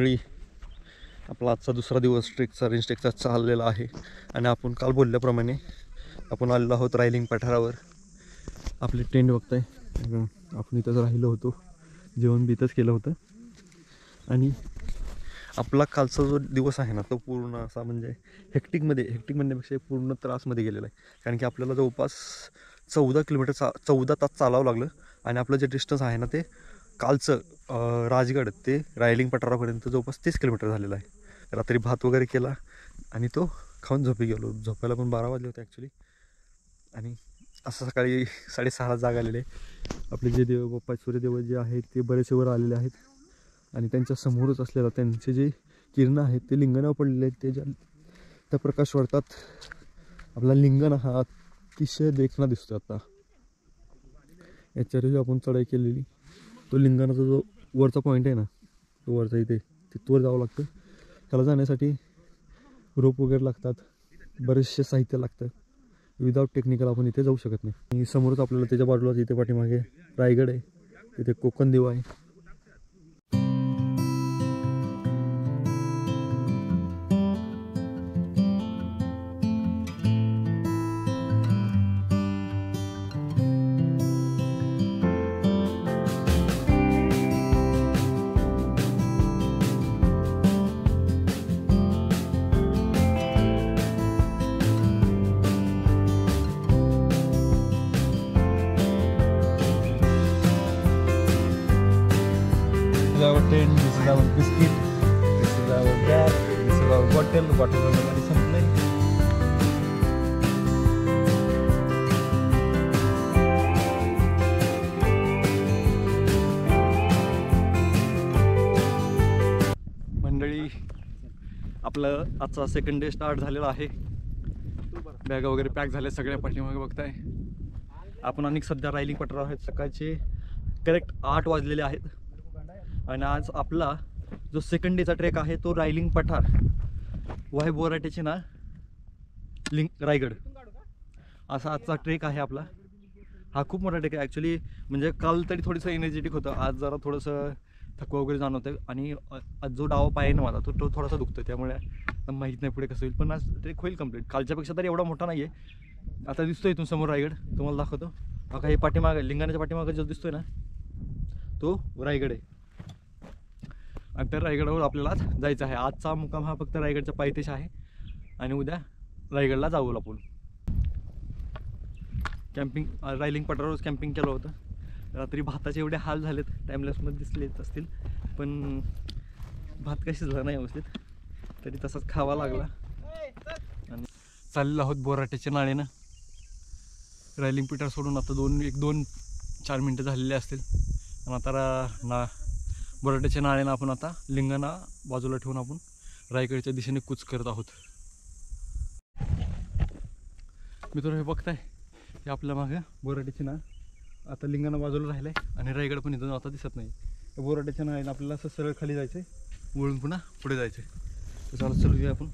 मंडळी, आपला आजचा दुसरा दिवस ट्रेकचा रेंज ट्रेकचा चाललेला आहे आणि आपण काल बोलल्याप्रमाणे आपण आलेलो आहोत रायलिंग पठारावर. आपले टेंट बघताय, आपण इथंच राहिलो होतो, जेवण बी इथंच केलं होतं. आणि आपला कालचा जो दिवस आहे ना तो पूर्ण असा म्हणजे हेक्टिक म्हणण्यापेक्षा पूर्ण त्रासमध्ये गेलेला आहे. कारण की आपल्याला जवळपास 14 तास चालावं लागलं आणि आपलं जे डिस्टन्स आहे ना ते कालचं राजगड ते रायलिंग पठारापर्यंत जवळपास 30 किलोमीटर झालेलं आहे. रात्री भात वगैरे केला आणि तो खाऊन झोपी गेलो. झोपायला पण 12 वाजले होते ॲक्च्युली. आणि असं सकाळी 6:30ला जाग आलेले. आपले जे देव बाप्पा सूर्यदेव जे आहेत ते बरेचसे वर आलेले आहेत आणि त्यांच्या समोरच असलेला त्यांचे जे किरणं आहेत ते लिंगणावर पडलेले आहेत. ते ज्या त्या प्रकाश वाढतात. आपला लिंगण हा अतिशय देखणा दिसतो. आता याच्यावरही आपण चढाई केलेली. तो लिंगणाचा जो वरचा पॉईंट आहे ना तो वरचा इथे तिथवर जावं लागतं. त्याला जाण्यासाठी रोप वगैरे लागतात, बरेचसे साहित्य लागतं. विदाऊट टेक्निकल आपण इथे जाऊ शकत नाही. आणि समोरच आपल्याला त्याच्या बाजूलाच इथे पाठीमागे रायगड आहे, तिथे कोकण देव आहे. Our tent, this is our biscuit, this is our bag, this is our bottle मध्ये संपलंय. मंडळी, आपलं आजचा सेकंड डे स्टार्ट झालेला आहे. बॅगा वगैरे पॅक झाल्या सगळ्या पाठीमागे बघताय. आपण अनेक सध्या रायलिंग पठारावर आहेत. सकाळचे करेक्ट 8 वाजलेले आहेत आणि आज आपला जो सेकंड डेचा ट्रेक आहे तो रायलिंग पठार वाय बोराट्याचे ना रायगड असा आजचा ट्रेक आहे आपला. हा खूप मोठा ट्रेक आहे ॲक्च्युली. म्हणजे काल तरी थोडंसं एनर्जेटिक होतं, आज जरा थोडंसं थकवा वगैरे जाणवतं. आणि आज जो डावा पाय आहे ना माझा तो थोडासा दुखतो, त्यामुळे माहीत नाही पुढे कसं होईल. पण आज ट्रेक होईल कम्प्लीट. कालच्यापेक्षा तरी एवढा मोठा नाही आहे. आता दिसतो इथून समोर रायगड, तुम्हाला दाखवतो बघा. हे पाठीमागं लिंगाण्याच्या पाठीमागं जो दिसतोय ना तो रायगड आहे. आणि त्या रायगडावर आपल्याला जायचं आहे. आजचा मुक्काम हा फक्त रायगडच्या पायथ्याशी आहे आणि उद्या रायगडला जाऊ आपण. कॅम्पिंग रायलिंग पठारावरच कॅम्पिंग केलं होतं. रात्री भाताचे एवढे हाल झालेत, टाईमलेसमध्ये दिसलेच असतील, पण भात काही शिजला नाही व्यवस्थित, तरी तसाच खावा लागला. आणि चाललेलो आहोत बोराट्याच्या नाळेनं. रायलिंग पठार सोडून आता 2-4 मिनटं झालेले असतील. आणि आता बोराट्याच्या नाळेनं आपण आता लिंगाणा बाजूला ठेवून आपण रायगडच्या दिशेने कूच करत आहोत. मित्र हे बघताय, हे आपल्या मागं बोराट्याची नाळ. आता लिंगाणा बाजूला राहिलं आहे आणि रायगड पण इथून आता दिसत नाही. बोराट्याच्या नाळेनं आपल्याला असं सरळ खाली जायचं आहे, वळून पुन्हा पुढे जायचं आहे. तर चला चलूया आपण.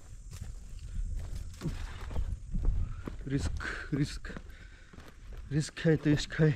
रिस्क आहे ते रिस्क आहे.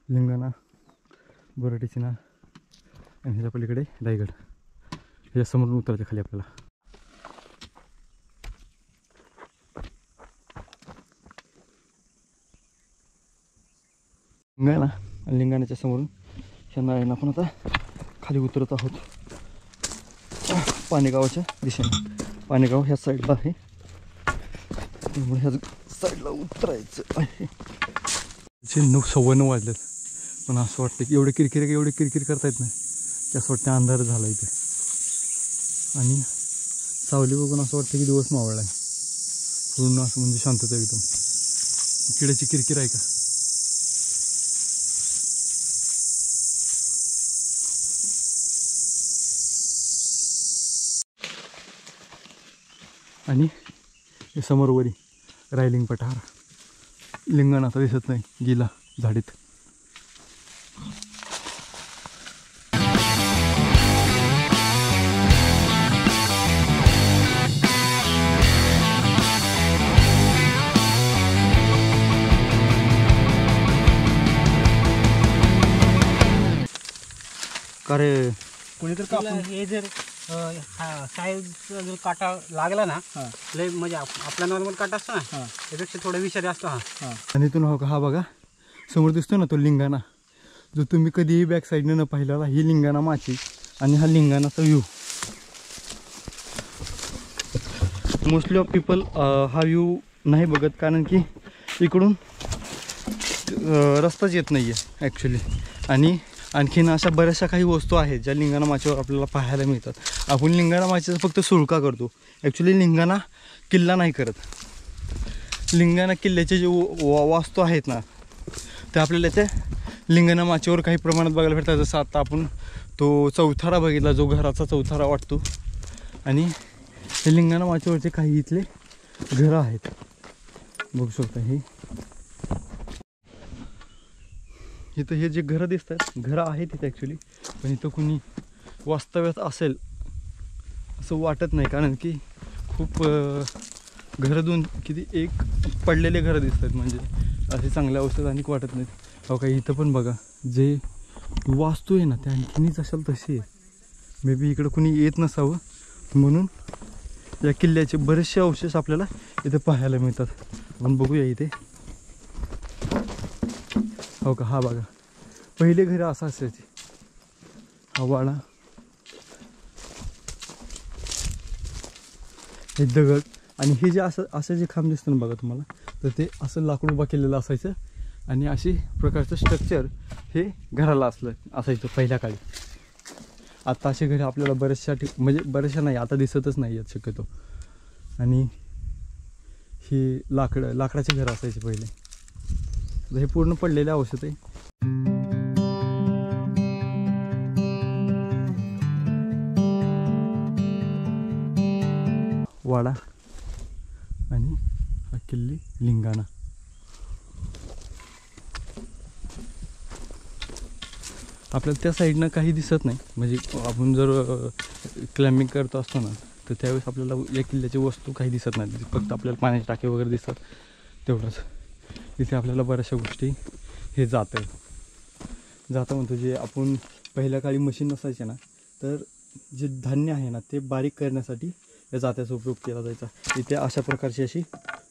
लिंगाणा बोराट्याची नाळ आणि ह्याच्या पलीकडे रायगड. ह्याच्या समोरून उतरायच्या खाली आपल्याला. लिंगाणा आणि लिंगाण्याच्या समोरून ह्या नाळ्यानं आपण आता खाली उतरत आहोत पाणेगावाच्या दिशेने. पाणेगाव ह्या साईडला आहे, त्यामुळे ह्या साईडला उतरायचं आहे. 9:15 वाजलेत, पण असं वाटतं की एवढे किरकिर करतायत ना की असं वाटतं अंधार झाला इथे. आणि सावली बघून असं वाटतं की दिवस मावळला आहे. पूर्ण असं म्हणजे शांतता एकदम. किड्याची किरकिर आहे का? आणि हे समोरवरी रायलिंग पठार. लिंगण आता दिसत नाही, गेला झाडीत. का रे कोणीतरी हे जर साईडचा जर काटा लागला ना, लय म्हणजे आपला नॉर्मल काटा असतो ना, त्यापेक्षा थोडा विषारी असतो हा. आणि इथून हो का, हा बघा समोर दिसतो ना तो लिंगाणा, जो तुम्ही कधीही बॅक साईडने न पाहिलेला. ही लिंगाणा माची आणि हा लिंगाणाचा व्ह्यू. मोस्टली ऑफ पीपल हा व्ह्यू नाही बघत, कारण की इकडून रस्ताच येत नाही आहे ॲक्च्युली. आणि आणखीन अशा बऱ्याचशा काही वस्तू आहेत ज्या लिंगाणा माचीवर आपल्याला पाहायला मिळतात. आपण लिंगाणा माचीचा फक्त सुळका करतो, ॲक्च्युली लिंगाणा किल्ला नाही करत. लिंगाणा किल्ल्याचे जे वास्तू आहेत ना, ते आपल्याला त्या लिंगाणा माचीवर काही प्रमाणात बघायला भेटतात. जसं आता आपण तो चौथारा बघितला, जो घराचा चौथारा वाटतो. आणि हे लिंगाणा माचीवरचे काही इथले घरं आहेत, बघू शकता. इथं हे जे घरं दिसत आहेत, घरं आहेत इथे ॲक्च्युली, पण इथं कुणी वास्तव्यात असेल असं वाटत नाही, कारण की खूप घरं दोन किती एक पडलेले घरं दिसत आहेत, म्हणजे असे चांगल्या अवस्थेत आणि वाटत नाहीत. हो काही इथं पण बघा, जे वास्तू आहे ना त्या आणखीनच असेल तशी आहे. मे बी इकडं कुणी येत नसावं म्हणून या किल्ल्याचे बरेचसे अवशेष आपल्याला इथे पाहायला मिळतात. आपण बघूया इथे. हो का, हा बघा पहिले घरी असं असायचे. हा वाडा, हे दगड, आणि हे जे असं जे खांब दिसतं ना बघा तुम्हाला, तर ते असं लाकूड उभा केलेलं असायचं. आणि अशी प्रकारचं स्ट्रक्चर हे घराला असायचं पहिल्या काळी. आता असे घरे आपल्याला म्हणजे बऱ्याचशा नाही, आता दिसतच नाही आहेत शक्यतो. आणि हे लाकडाचे घरं असायचे पहिले. हे पूर्ण पडलेल्या अवस्थेत आहे. वाडा आणि हा किल्ले लिंगाणा. आपल्याला त्या साईडनं काही दिसत नाही, म्हणजे आपण जर क्लाइम्बिंग करत असतो ना, तर त्यावेळेस आपल्याला या किल्ल्याची वस्तू काही दिसत नाही. फक्त आपल्याला पाण्याचे टाके वगैरे दिसतात, तेवढंच. इथे आपल्याला बऱ्याचशा गोष्टी हे जातं म्हणतो. जे आपण पहिल्या काळी मशीन नसायचे ना, तर जे धान्य आहे ना ते बारीक करण्यासाठी या जात्याचा उपयोग केला जायचा. इथे अशा प्रकारची अशी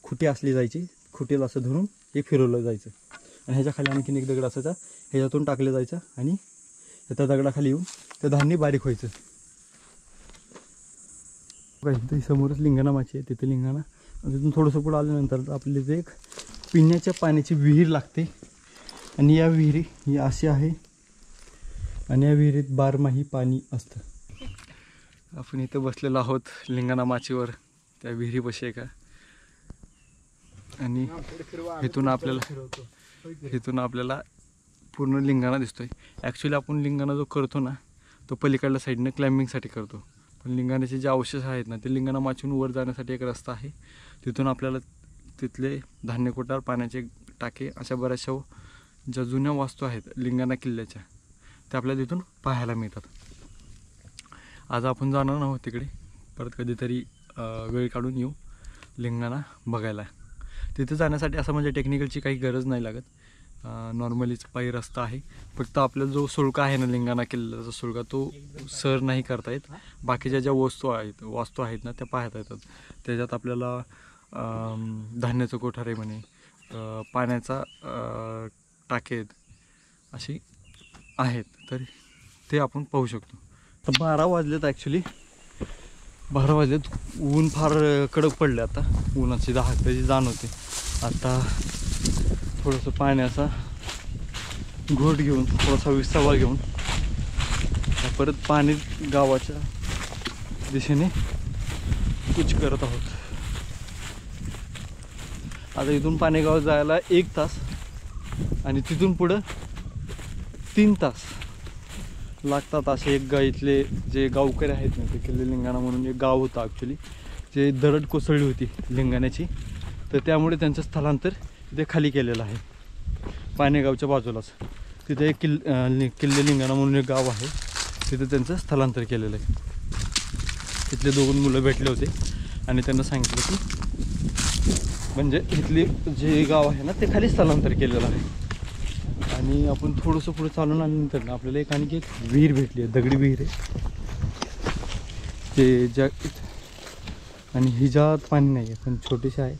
खुटी असली जायची, खुटीला असं धरून हे फिरवलं जायचं. आणि ह्याच्या खाली आणखीन एक दगड असायचा, ह्याच्यातून टाकलं जायचं आणि त्या दगडाखाली येऊन ते धान्य बारीक व्हायचं. इथे समोरच लिंगाणा माची आहे, तिथे लिंगाणा. तिथून थोडंसं पुढं आल्यानंतर आपली जे एक पिण्याच्या पाण्याची विहीर लागते. आणि या विहिरी ही अशी आहे, आणि या विहिरीत बारमाही पाणी असतं. आपण इथं बसलेलो आहोत लिंगाणा माचीवर, त्या विहिरीपाशी आहे का. आणि इथून आपल्याला पूर्ण लिंगाणा दिसतोय. ॲक्च्युली आपण लिंगाणा जो करतो ना, तो पलीकडल्या साईडनं क्लाइम्बिंगसाठी करतो. पण लिंगाण्याचे जे अवशेष आहेत ना, ते लिंगाणा माचीहून वर जाण्यासाठी एक रस्ता आहे. तिथून आपल्याला तिथले धान्य कोठार, पाण्याचे टाके, अशा बऱ्याचशा ज्या जुन्या वास्तू आहेत लिंगाणा किल्ल्याच्या, त्या आपल्याला तिथून पाहायला मिळतात. आज आपण जाणार आहोत तिकडे, परत कधीतरी वेळ काढून येऊ लिंगाणा बघायला. तिथे जाण्यासाठी असं म्हणजे टेक्निकलची काही गरज नाही लागत, नॉर्मलीच पायी रस्ता आहे. फक्त आपला जो सुळका आहे ना लिंगाणा किल्ल्याचा सुळका, तो सर नाही करता येत. बाकीच्या ज्या वास्तू आहेत ना त्या पाहता येतात. त्याच्यात आपल्याला धान्याचं कोठार आहे म्हणे, पाण्याचा टाके अशी आहेत, तर ते आपण पाहू शकतो. तर 12 वाजलेत, ॲक्च्युली 12 वाजलेत. ऊन फार कडक पडले, आता उन्हाची दाहकची जाणवते. आता थोडंसं पाण्याचा घोट घेऊन, थोडासा विसावा घेऊन परत पाणी गावाच्या दिशेने कूच करत आहोत. आता इथून पाणेगाव जायला 1 तास आणि तिथून पुढं 3 तास लागतात. असे एक इथले जे गावकरी आहेत ना, ते किल्ले लिंगाणा म्हणून एक गाव होतं ॲक्च्युली, जे दरड कोसळली होती लिंगाण्याची, तर त्यामुळे त्यांचं स्थलांतर इथे खाली केलेलं आहे पाणेगावच्या बाजूलाच. तिथे एक किल्ले लिंगाणा म्हणून एक गाव आहे, तिथे त्यांचं स्थलांतर केलेलं आहे. तिथले 2 मुलं भेटले होते आणि त्यांना सांगितलं की म्हणजे इथले जे गाव आहे ना ते खाली स्थलांतर केलेलं आहे. आणि आपण थोडंसं पुढे चालून आल्यानंतर ना आपल्याला आणखी एक विहीर भेटली आहे, दगडी विहीर आहे ते ज्या, आणि हिच्यात पाणी नाही आहे पण छोटीशी आहे.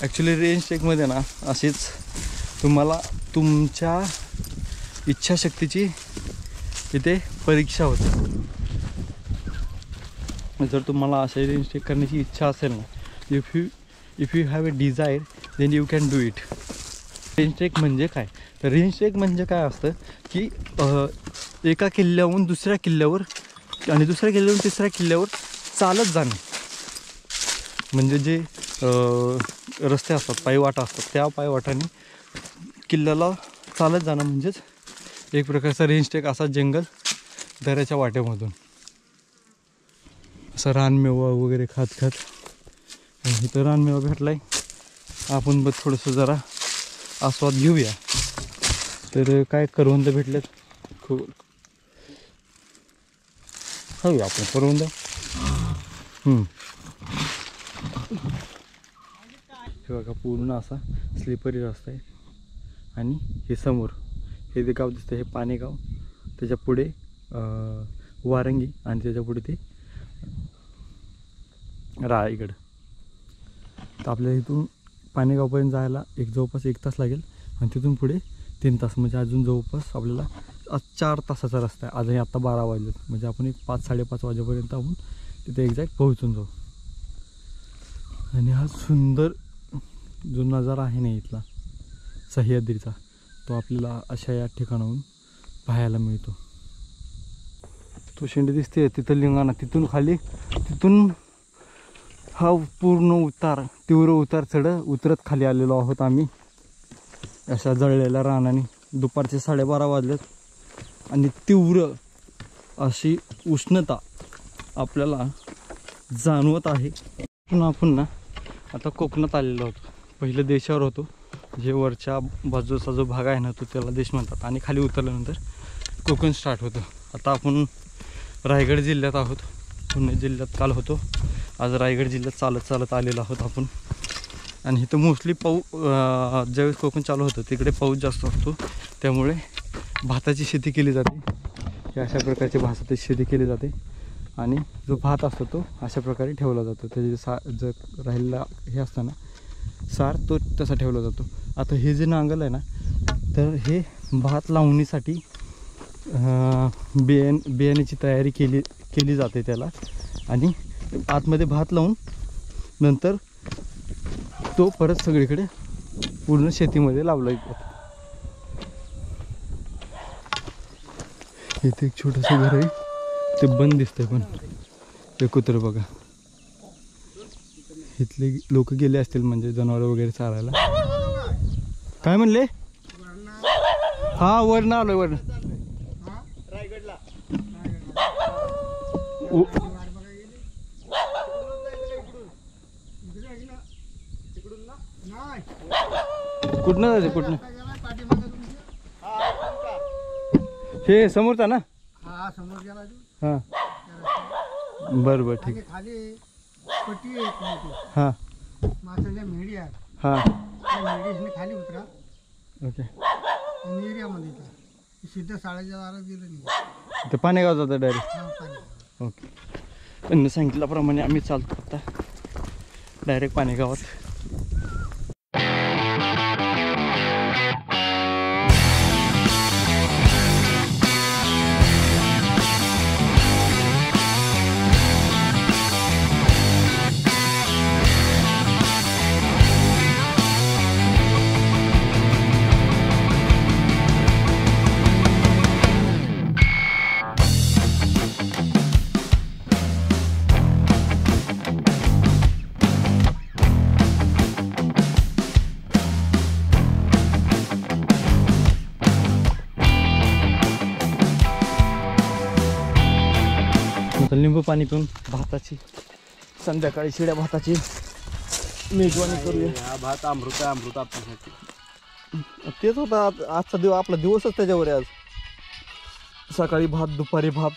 ॲक्च्युली रेंज ट्रेकमध्ये ना अशीच तुम्हाला तुमच्या इच्छाशक्तीची इथे परीक्षा होते. जर तुम्हाला अशा रेंज ट्रेक करण्याची इच्छा असेल ना, if you have a desire then you can do it. Range trek म्हणजे काय, तर रेंज ट्रेक म्हणजे काय असतं की एका किल्ल्याहून दुसऱ्या किल्ल्यावर आणि दुसऱ्या किल्ल्यावरून तिसऱ्या किल्ल्यावर चालत जाणे. म्हणजे जे रस्ते असतात, पायवाटा असतात, त्या पायवाटाने किल्ल्याला चालत जाणं म्हणजेच एक प्रकारचा रेंज ट्रेक. असा जंगल दऱ्याच्या वाटेमधून असं रानमेवा वगैरे खात आणि इथं रानमेवा भेटला आहे. आपण बघ थोडंसं जरा आस्वाद घेऊया. तर काय करवंद भेटलेत, खूप खाऊया आपण करवंद. हे बघा पूर्ण असा स्लिपरी रस्ता आहे. आणि हे समोर हे जे गाव दिसतं हे पाणेगाव, त्याच्या पुढे वारंगी आणि त्याच्या पुढे ते रायगड. तर आपल्याला इथून पाणेगावपर्यंत जायला जवळपास 1 तास लागेल आणि तिथून पुढे 3 तास, म्हणजे अजून जवळपास आपल्याला आज 4 तासाचा रस्ता आहे. आजही आत्ता 12 वाजलेत, म्हणजे आपण एक 5-5:30 वाजेपर्यंत आपण तिथे एक्झॅक्ट पोहोचून जाऊ. आणि हा सुंदर जो नजारा आहे ना इथला सह्याद्रीचा, तो आपल्याला अशा या ठिकाणाहून पाहायला मिळतो. तो शेंडी दिसते तिथं लिंगाणा, तिथून खाली, तिथून हा पूर्ण उतार, तीव्र उतार उतरत खाली आलेलो आहोत आम्ही अशा जळलेल्या रानाने. दुपारचे 12:30 वाजलेत आणि तीव्र अशी उष्णता आपल्याला जाणवत आहे. आपण ना आता कोकणात आलेलो होतो. पहिलं देशावर होतो, जे वरच्या बाजूचा जो भाग आहे ना तो त्याला देश म्हणतात, आणि खाली उतरल्यानंतर कोकण स्टार्ट होतं. आता आपण रायगड जिल्ह्यात आहोत. पुणे जिल्ह्यात काल होतो, आज रायगड जिल्ह्यात चालत आलेलो आहोत आपण. आणि इथं मोस्टली ज्यावेळेस कोकण चालू होतं तिकडे पाऊस जास्त असतो, त्यामुळे भाताची शेती केली जाते. हे अशा प्रकारची भाताची शेती केली जाते आणि जो भात असतो तो अशा प्रकारे ठेवला जातो. त्याचे जर राहिलेला हे असताना सार तो तसा ठेवला जातो. आता हे जे नांगल आहे ना, तर हे भात लावणीसाठी बियाण्याची तयारी केली जाते त्याला, आणि आतमध्ये भात लावून नंतर तो परत सगळीकडे पूर्ण शेतीमध्ये लावला जातो. इथे एक छोटंसं घर आहे, ते बंद दिसतंय पण ते कुत्रं बघा. इथले लोक गेले असतील म्हणजे जनावर वगैरे चारायला. काय म्हणले? हा वरनं आलोय, वरनं. कुठनं जायचं, कुठनं? हे समोरचा ना? हां बरं बरं ठीक आहे. हां हां खाली उतरा. ओके. एरियामध्ये सिद्ध शाळेच्या दारात गेलं नाही, ते पाणेगाव जातं डायरेक्ट. ओके. त्यांनी सांगितल्याप्रमाणे आम्ही चालतो आता डायरेक्ट पाणेगावात. तर लिंबू पाणी पिऊन भाताची संध्याकाळी शिड्या भाताची मेजवानी करूया. हा भात अमृत आहे, अमृत आपल्यासाठी. तेच होता आजचा दिवस, आपला दिवसच त्याच्यावर आहे आज. सकाळी भात, दुपारी भात,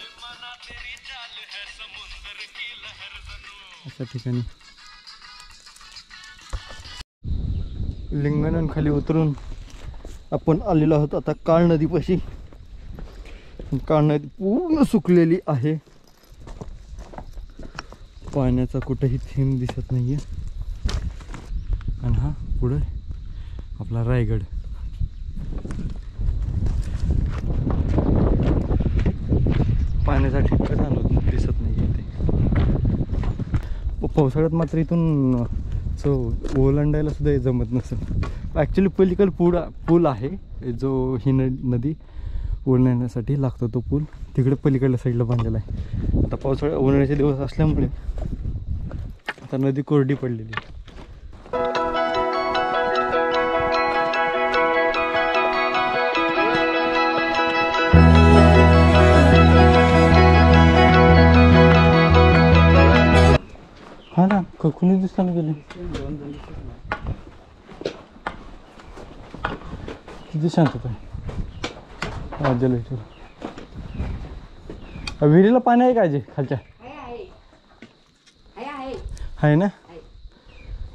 अशा ठिकाणी. लिंगण खाली उतरून आपण आलेलो आहोत आता काळ नदीपाशी. काळ नदी पूर्ण सुकलेली आहे, पाण्याचा कुठेही थेंब दिसत नाहीये. आणि हा पुढे आपला रायगड. पाण्याचा ठिपका जाणवत दिसत नाही इथे. पावसाळ्यात मात्र इथून ओलांडायला सुद्धा जमत नसेल. ॲक्च्युली पलीकडे पूल आहे जो ही नदी ओलांडण्यासाठी लागतो. तो पूल तिकडे पलीकडल्या साईडला बांधलेला आहे. आता पावसाळ्यात उन्हाळ्याचे दिवस असल्यामुळे आता नदी कोरडी पडलेली आहे. हा ना, कुणी दिसताना गेले. किती शांतता आहे. विहिरीला पाणी आहे का जे खालच्या? आहे ना.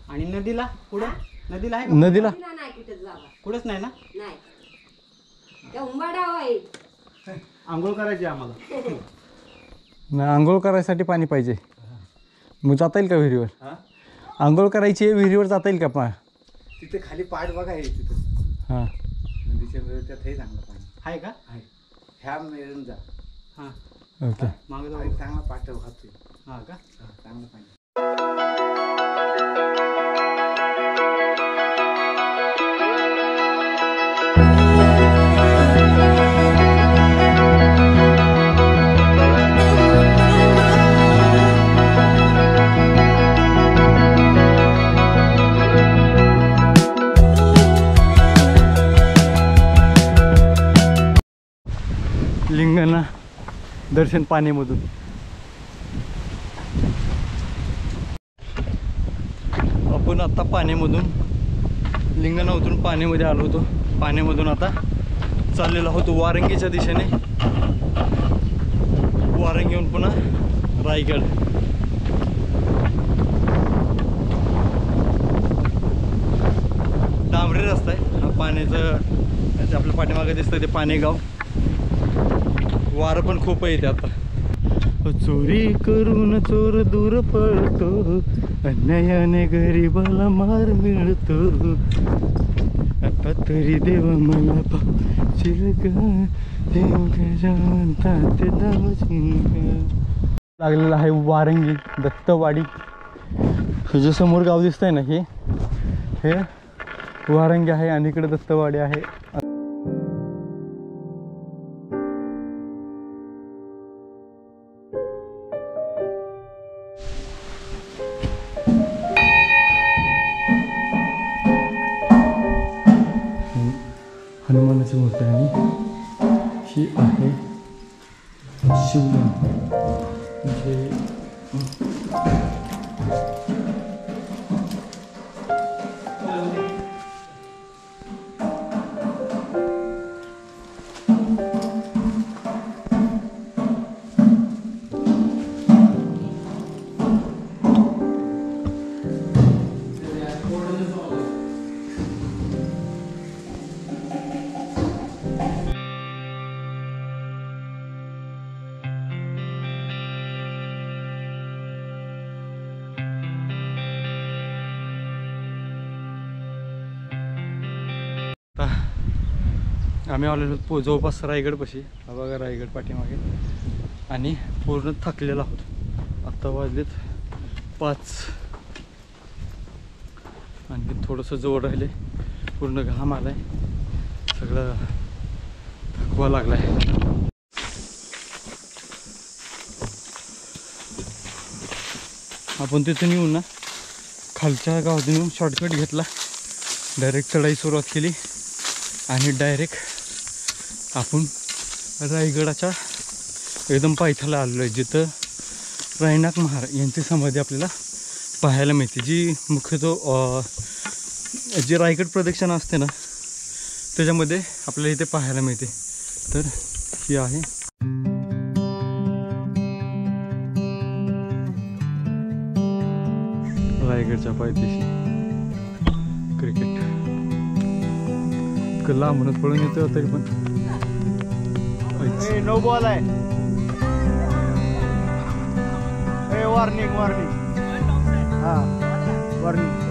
आणि नदीला पुढं नदीला आहे का? नदीला कुठंच नाही ना. नाही आंघोळ करायची आम्हाला. नाही, आंघोळ करायसाठी पाणी पाहिजे. मग जाता येईल का विहिरीवर? आंघोळ करायची आहे, विहिरीवर जाता येईल का? तिथे खाली पाठ बघा आहे तिथं. हां, नदीच्या त्यात हे चांगलं पाणी आहे का? आहे. ह्या मिळून जा. हां, ओके. मागे जाऊ. चांगला पाठ वाहतोय. हां का? चांगलं पाणी. लिंगांना दर्शन पाण्यामधून. आपण आता पाण्यामधून लिंगांना उतरून पाण्यामध्ये आलो होतो. पाण्यामधून आता चाललेलो आहोत वारंगीच्या दिशेने. वारंगीहून पुन्हा रायगड. डांबरी रस्ता आहे हा. पाण्याचं आपल्या पाठीमागे दिसतं ते पाणेगाव. वारं पण खूप आहे ते आता. चोरी करून चोर दूर पळतो, अन्यायाने गरीबाला मार मिळतो. आता तरी देव मला लागलेलं आहे वारंगी दत्तवाडी. तुझ्या समोर गाव दिसतंय ना, हे वारंगी आहे आणि इकडे दत्तवाडी आहे. हनुमानाची मूर्ती आणि ही आहे शिवलिंग. म्हणजे आम्ही आलेलो जवळपास रायगडपाशी. हा बघा रायगड पाठीमागे. आणि पूर्ण थकलेलो आहोत. आत्ता वाजलेत 5. आणखी थोडंसं जवळ राहिले. पूर्ण घाम आलाय, सगळं थकवा लागलाय. आपण तिथून येऊन ना खालच्या गावातून येऊन शॉर्टकट घेतला. डायरेक्ट चढाई सुरुवात केली आणि डायरेक्ट आपण रायगडाच्या एकदम पायथ्याला आलेलो आहे, जिथं रायनाक महाराज यांची समाधी आपल्याला पाहायला मिळते, जी मुख्यतः जे रायगड प्रदक्षिणा असते ना त्याच्यामध्ये आपल्याला इथे पाहायला मिळते. तर ही आहे रायगडच्या पायथ्याशी क्रिकेट. लांबूनच पळून येतो तरी पण नो बॉल आहे. वॉर्निंग. हां वॉर्निंग.